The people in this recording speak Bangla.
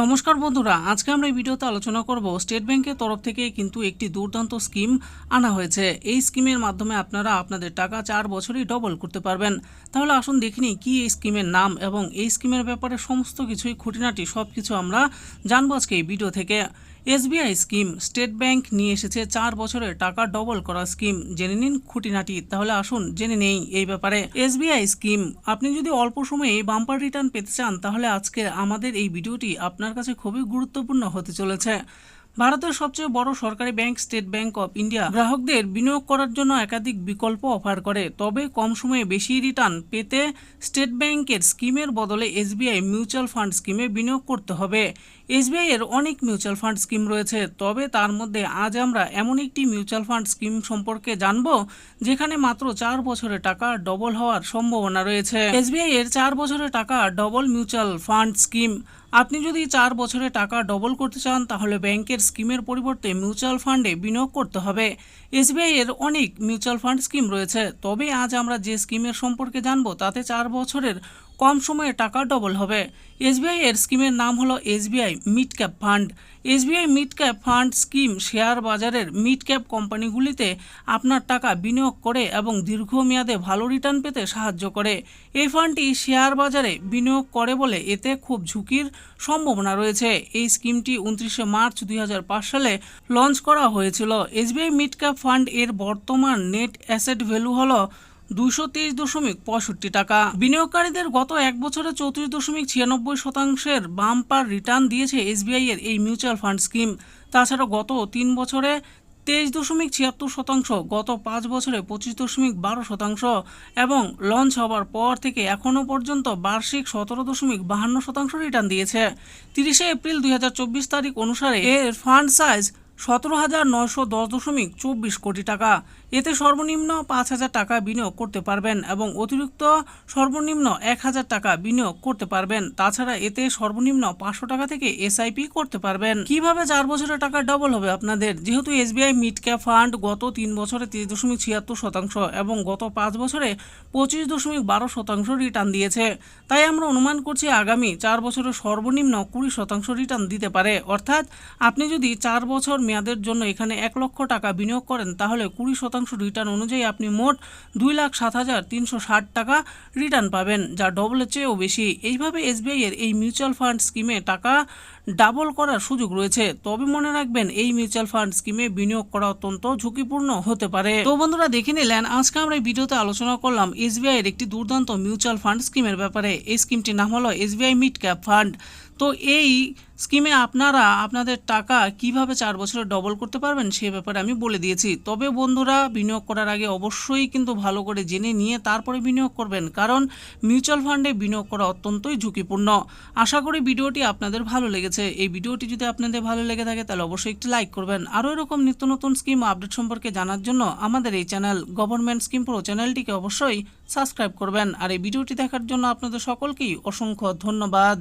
নমস্কার বন্ধুরা, আজকে আমরা এই ভিডিওতে আলোচনা করব স্টেট ব্যাংকের তরফ থেকে কিন্তু একটি দুর্দান্ত স্কিম আনা হয়েছে। এই স্কিমের মাধ্যমে আপনারা আপনাদের টাকা 4 বছরেই ডবল করতে পারবেন। তাহলে আসুন দেখিনি কি এই স্কিমের নাম এবং এই স্কিমের ব্যাপারে সমস্ত কিছুই খুঁটিনাটি সবকিছু আমরা জানবো আজকে এই ভিডিও থেকে। এসবিআই স্কিম, স্টেট ব্যাংক নিয়ে এসেছে 4 বছরের টাকা ডবল করা স্কিম। জেনে নিন খুঁটিনাটি। তাহলে আসুন জেনে নেই এই ব্যাপারে। এসবিআই স্কিম, আপনি যদি অল্প সময়ে বাম্পার রিটার্ন পেতে চান তাহলে আজকে আমাদের এই ভিডিওটি আপনার কাছে খুবই গুরুত্বপূর্ণ হতে চলেছে। ভারতের সবচেয়ে বড় সরকারি bank state bank of India গ্রাহকদের বিনিয়োগ করার জন্য একাধিক বিকল্প অফার করে। তবে কম সময়ে বেশি রিটার্ন পেতে স্টেট ব্যাংকের স্কিমের বদলে এসবিআই মিউচুয়াল ফান্ড স্কিমে বিনিয়োগ করতে হবে। এসবিআই এর অনেক মিউচুয়াল ফান্ড স্কিম রয়েছে, তবে তার মধ্যে আজ আমরা এমন একটি মিউচুয়াল ফান্ড স্কিম সম্পর্কে জানব যেখানে মাত্র 4 বছরের টাকা ডবল হওয়ার সম্ভাবনা রয়েছে। এসবিআই এর 4 বছরের টাকা ডবল মিউচুয়াল ফান্ড স্কিম। আপনি যদি 4 বছরে টাকা ডবল করতে চান তাহলে ব্যাংকের স্কিমের পরিবর্তে মিউচুয়াল ফান্ডে বিনিয়োগ করতে হবে। এসবিআই এর অনেক মিউচুয়াল ফান্ড স্কিম রয়েছে, তবে আজ আমরা যে স্কিমের সম্পর্কে জানবো তাতে 4 বছরের কম সময়ে টাকা ডবল হবে। এসবিআই এর স্কিমের নাম হলো SBI mid cap fund. SBI mid cap fund scheme share বাজারের মিড ক্যাপ কোম্পানিগুলিতে আপনার টাকা বিনিয়োগ করে এবং দীর্ঘমেয়াদে ভালো রিটার্ন পেতে সাহায্য করে। এই ফান্ডটি শেয়ার বাজারে বিনিয়োগ করে বলে এতে খুব ঝুঁকির সম্ভাবনা রয়েছে। এই স্কিমটি 29 মার্চ 2005 সালে লঞ্চ করা হয়েছিল। এসবিআই মিড ক্যাপ ফান্ড এর বর্তমান নেট অ্যাসেট ভ্যালু হলো 223.65 টাকা। বিনিয়োগকারীদের গত এক বছরে 34.96% বাম্পার রিটার্ন দিয়েছে এসবিআই এর এই মিউচুয়াল ফান্ড স্কিম। তাছাড়া গত 3 বছরে 23.76%, গত 5 বছরে 25.12% এবং লঞ্চ হওয়ার পর থেকে এখনও পর্যন্ত বার্ষিক 17.52% রিটার্ন দিয়েছে। 30 এপ্রিল 2024 তারিখ অনুসারে এর ফান্ড সাইজ 17,910.24 কোটি টাকা। এতে সর্বনিম্ন 5,000 টাকা বিনিয়োগ করতে পারবেন এবং অতিরিক্ত সর্বনিম্ন 1,000 টাকা বিনিয়োগ করতে পারবেন। তাছাড়া এতে সর্বনিম্ন 500 টাকা থেকে এসআইপি করতে পারবেন। কিভাবে 4 বছরের টাকা ডবল হবে আপনাদের? যেহেতু এসবিআই মিড ক্যাপ ফান্ড গত 3 বছরে 30.76% এবং গত 5 বছরে 25.12% রিটার্ন দিয়েছে, তাই আমরা অনুমান করছি আগামী 4 বছরে সর্বনিম্ন 20% রিটার্ন দিতে পারে। অর্থাৎ আপনি যদি 4 বছর মেয়াদের জন্য এখানে 1 লক্ষ টাকা বিনিয়োগ করেন তাহলে 20% রিটার্ন অনুযায়ী আপনি মোট 2,07,360 টাকা রিটার্ন পাবেন, যা ডবলের চেয়েও বেশি। এইভাবে এসবিআই এর এই মিউচুয়াল ফান্ড স্কিমে টাকা ডাবল করার সুযোগ রয়েছে। তবে মনে রাখবেন এই মিউচুয়াল ফান্ড স্কিমে বিনিয়োগ করা অত্যন্ত ঝুঁকিপূর্ণ হতে পারে। তো বন্ধুরা দেখে নিলেন, আজকে আমরা এই ভিডিওতে আলোচনা করলাম এসবিআই এর একটি দুর্দান্ত মিউচুয়াল ফান্ড স্কিমের ব্যাপারে। এই স্কিমটির নাম হলো এসবিআই মিড ক্যাপ ফান্ড। তো এই স্কিমে আপনারা আপনাদের টাকা কিভাবে 4 বছরে ডবল করতে পারবেন সে ব্যাপারে আমি বলে দিয়েছি। তবে বন্ধুরা বিনিয়োগ করার আগে অবশ্যই কিন্তু ভালো করে জেনে নিয়ে তারপরে বিনিয়োগ করবেন, কারণ মিউচুয়াল ফান্ডে বিনিয়োগ করা অত্যন্তই ঝুঁকিপূর্ণ। আশা করি ভিডিওটি আপনাদের ভালো লেগেছে। এই ভিডিওটি যদি আপনাদের ভালো লেগে থাকে তাহলে অবশ্যই একটি লাইক করবেন। আরও এরকম নিত্য নতুন স্কিম আপডেট সম্পর্কে জানার জন্য আমাদের এই চ্যানেল গভর্নমেন্ট স্কিম প্রো চ্যানেলটিকে অবশ্যই সাবস্ক্রাইব করবেন। আর এই ভিডিওটি দেখার জন্য আপনাদের সকলকেই অসংখ্য ধন্যবাদ।